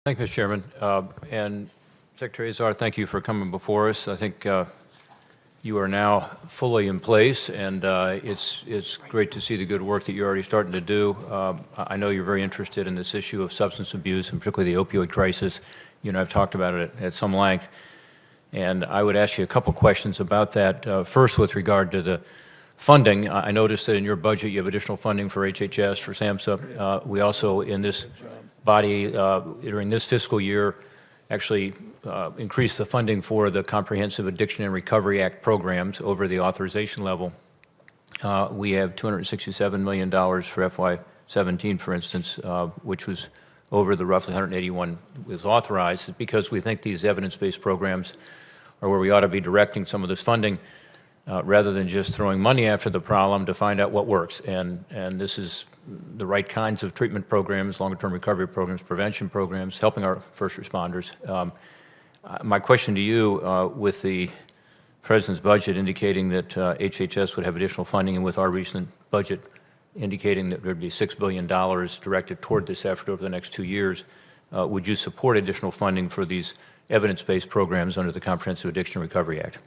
Thank you, Mr. Chairman. And Secretary Azar, thank you for coming before us. I think you are now fully in place, and it's great to see the good work that you're already starting to do. I know you're very interested in this issue of substance abuse, and particularly the opioid crisis. You and I have talked about it at some length, and I would ask you a couple questions about that. First, with regard to the funding, I noticed that in your budget you have additional funding for HHS, for SAMHSA. We also, in this body, during this fiscal year, actually increased the funding for the Comprehensive Addiction and Recovery Act programs over the authorization level. We have $267 million for FY17, for instance, which was over the roughly 181 was authorized, because we think these evidence-based programs are where we ought to be directing some of this funding, rather than just throwing money after the problem to find out what works. And this is the right kinds of treatment programs, longer-term recovery programs, prevention programs, helping our first responders. My question to you, with the President's budget indicating that HHS would have additional funding, and with our recent budget indicating that there would be $6 billion directed toward this effort over the next 2 years, would you support additional funding for these evidence-based programs under the Comprehensive Addiction and Recovery Act?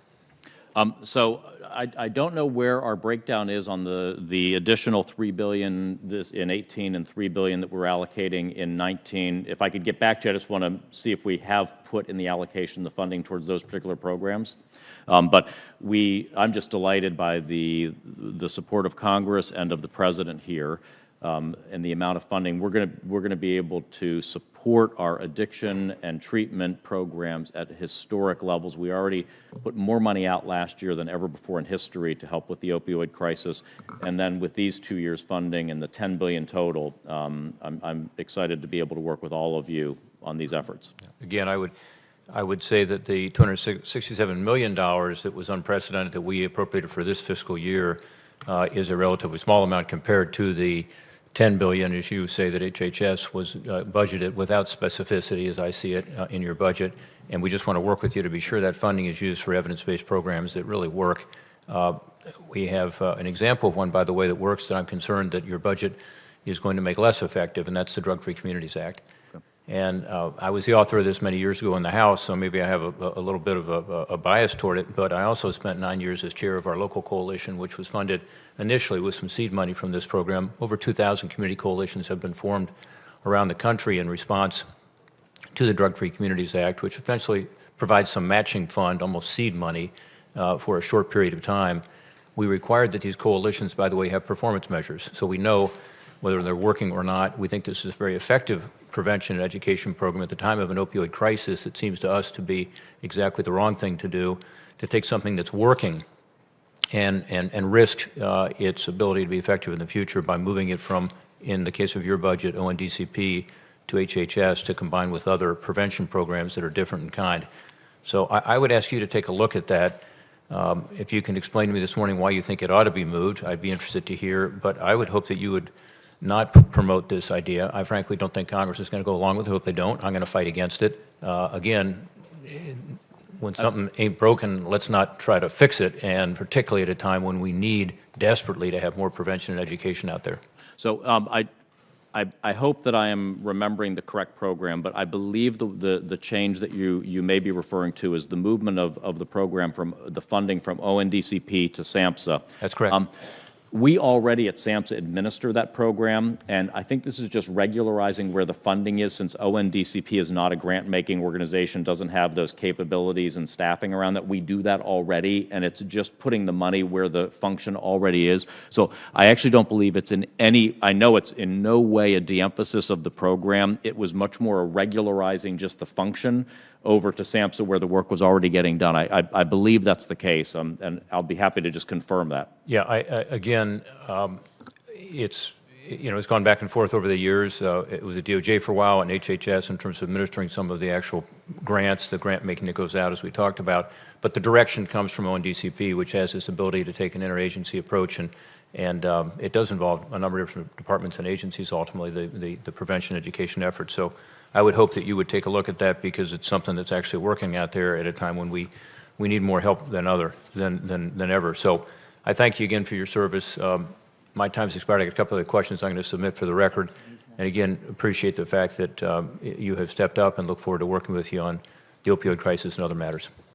So I don't know where our breakdown is on the additional $3 billion in 18 and $3 billion that we're allocating in 19. If I could get back to you, I just want to see if we have put in the allocation the funding towards those particular programs. But I'm just delighted by the support of Congress and of the President here, and the amount of funding. We're going to be able to support our addiction and treatment programs at historic levels. We already put more money out last year than ever before in history to help with the opioid crisis, and then with these 2 years funding and the $10 billion total, I'm excited to be able to work with all of you on these efforts. Again, I would say that the $267 million that was unprecedented that we appropriated for this fiscal year is a relatively small amount compared to the $10 billion, as you say, that HHS was budgeted without specificity, as I see it, in your budget. And we just want to work with you to be sure that funding is used for evidence-based programs that really work. We have an example of one, by the way, that works that I'm concerned that your budget is going to make less effective, and that's the Drug-Free Communities Act. And I was the author of this many years ago in the House, so maybe I have a little bit of a bias toward it, but I also spent 9 years as chair of our local coalition, which was funded initially with some seed money from this program. Over 2,000 community coalitions have been formed around the country in response to the Drug-Free Communities Act, which essentially provides some matching fund, almost seed money, for a short period of time. We required that these coalitions, by the way, have performance measures, so we know whether they're working or not. We think this is a very effective prevention and education program at the time of an opioid crisis. It seems to us to be exactly the wrong thing to do, to take something that's working and risk its ability to be effective in the future by moving it from, in the case of your budget, ONDCP to HHS to combine with other prevention programs that are different in kind. So I would ask you to take a look at that. If you can explain to me this morning why you think it ought to be moved, I'd be interested to hear, but I would hope that you would not promote this idea. I frankly don't think Congress is going to go along with it. I hope they don't. I'm going to fight against it. Again, when something ain't broken, let's not try to fix it, and particularly at a time when we need desperately to have more prevention and education out there. So I hope that I am remembering the correct program, but I believe the change that you may be referring to is the movement of the program from the funding from ONDCP to SAMHSA. That's correct. We already at SAMHSA administer that program, and I think this is just regularizing where the funding is, since ONDCP is not a grant-making organization, doesn't have those capabilities and staffing around that. We do that already, and it's just putting the money where the function already is. So I actually don't believe it's I know it's in no way a de-emphasis of the program. It was much more a regularizing just the function over to SAMHSA where the work was already getting done. I believe that's the case, and I'll be happy to just confirm that. Yeah, again, it's gone back and forth over the years. It was a DOJ for a while and HHS in terms of administering some of the actual grants, the grant making that goes out, as we talked about. But the direction comes from ONDCP, which has this ability to take an interagency approach, and it does involve a number of different departments and agencies, ultimately, the prevention education effort. So I would hope that you would take a look at that, because it's something that's actually working out there at a time when we need more help than ever. So I thank you again for your service. my time's expired. I got a couple of questions I'm going to submit for the record. And again, appreciate the fact that you have stepped up and look forward to working with you on the opioid crisis and other matters.